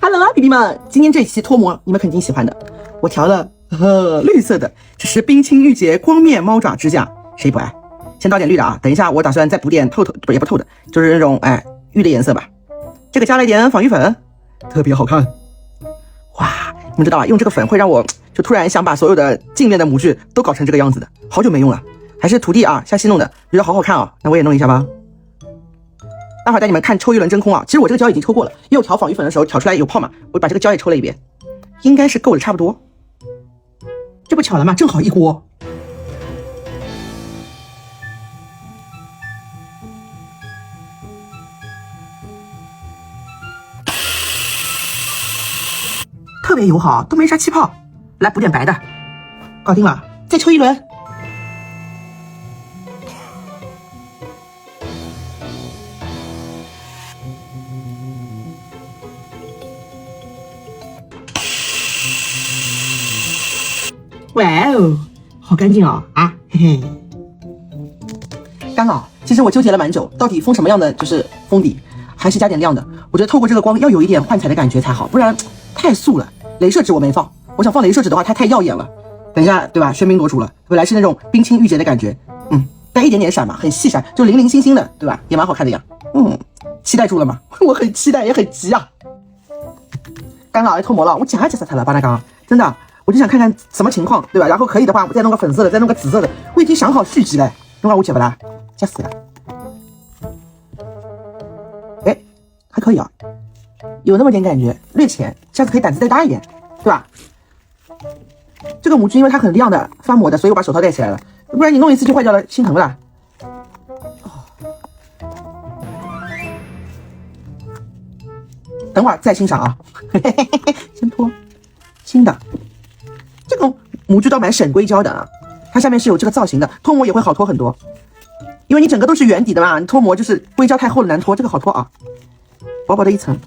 Hello 啊，比比们，今天这一期脱模你们肯定喜欢的，我调了绿色的，这是冰清玉洁光面猫爪指甲，谁不爱？先倒点绿的啊，等一下我打算再补点透，也不透的，就是那种玉的颜色吧。这个加了一点仿玉粉，特别好看。哇，你们知道啊，用这个粉会让我就突然想把所有的镜面的模具都搞成这个样子的，好久没用了，还是徒弟啊下西弄的，觉得好好看啊，那我也弄一下吧。待会儿带你们看抽一轮真空啊！其实我这个胶已经抽过了，因为我调仿玉粉的时候调出来有泡嘛，我把这个胶也抽了一遍，应该是够的差不多。这不巧了吗？正好一锅。特别友好，都没啥气泡。来补点白的，搞定了，再抽一轮。哇哦，好干净哦啊，嘿嘿。干了，其实我纠结了蛮久，到底封什么样的就是封底，还是加点亮的。我觉得透过这个光要有一点幻彩的感觉才好，不然太素了。镭射纸我没放，我想放镭射纸的话，它太耀眼了。等一下，对吧？喧宾夺主了。本来是那种冰清玉洁的感觉，带一点点闪嘛，很细闪，就零零星星的，对吧？也蛮好看的呀。期待住了吗？我很期待，也很急啊。干了，要脱模了，我夹死它了，巴拿刚，真的。我就想看看什么情况，对吧？然后可以的话，我再弄个粉色的，再弄个紫色的。我已经想好续集了，弄完我解不啦？加死了。哎，还可以啊，有那么点感觉，略浅，下次可以胆子再大一点，对吧？这个模具因为它很亮的，翻模的，所以我把手套戴起来了，不然你弄一次就坏掉了，心疼了。等会儿再欣赏啊，先脱新的。这个模具倒蛮省硅胶的啊，它下面是有这个造型的，脱模也会好脱很多。因为你整个都是圆底的嘛，你脱模就是硅胶太厚了难脱，这个好脱啊，薄薄的一层，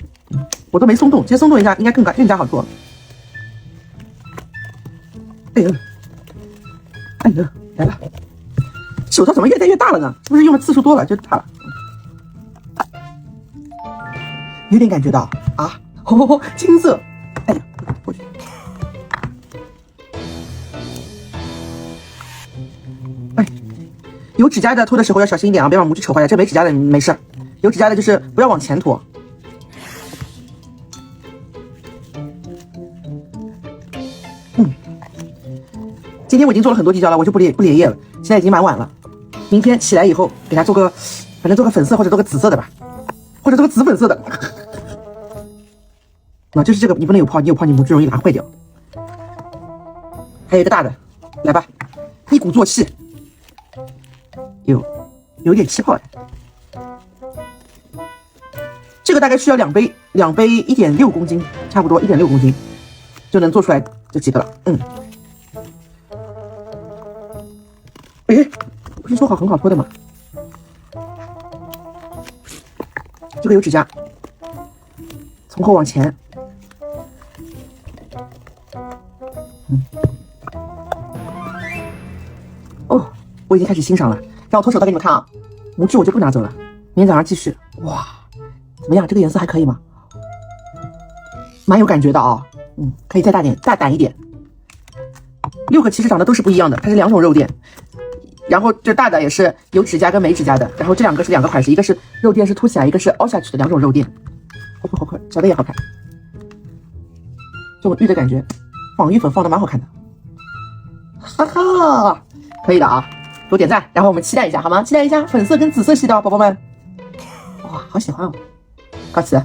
我都没松动，直接松动一下应该更加好脱。哎呦，哎呦，来了，手套怎么越戴越大了呢？是不是用的次数多了就大了？有点感觉到啊，金色，哎呀，过去。有指甲的脱的时候要小心一点啊，别把模具扯坏了。这没指甲的没事，有指甲的就是不要往前脱。今天我已经做了很多滴胶了，我就不连夜了。现在已经蛮晚了，明天起来以后给它做个，反正做个粉色或者做个紫色的吧，或者做个紫粉色的。就是这个你不能有泡，你有泡你模具容易拿坏掉。还有一个大的，来吧，一鼓作气。有点气泡的，这个大概需要两杯 1.6公斤，差不多 1.6公斤就能做出来这几个了。不是说好很好脱的吗？这个有指甲，从后往前，我已经开始欣赏了。让我脱手套给你们看啊，模具我就不拿走了，明天早上继续。哇，怎么样？这个颜色还可以吗？蛮有感觉的啊，可以再大胆一点。6个其实长得都是不一样的，它是2种肉垫，然后这大的也是有指甲跟没指甲的，然后这2个是2个款式，一个是肉垫是凸起来，一个是凹下去的，2种肉垫。好看，小的也好看，这种玉的感觉，仿玉粉放的蛮好看的，哈哈，可以的啊。给我点赞，然后我们期待一下好吗？期待一下粉色跟紫色系的宝宝们。哇，好喜欢哦！告辞。